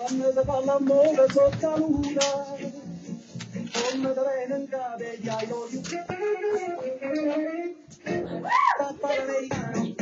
Come da pallamona sotto luna, come da venga degli I love you. Papà l'americano.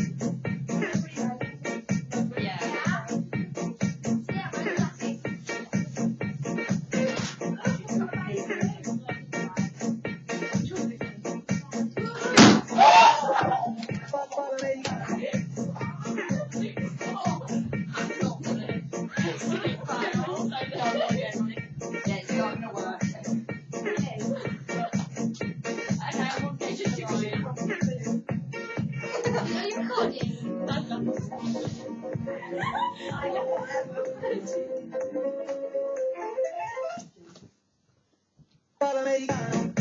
Panamericano.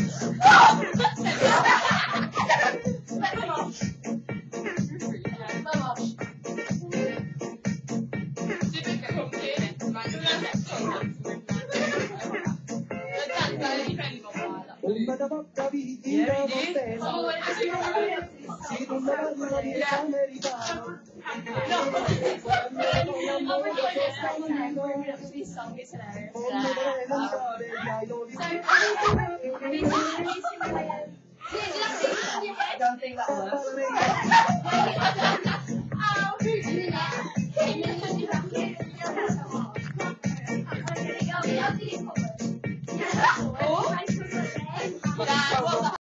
Una da bocca vittina portella, si torna alla vita americano. I don't think that works.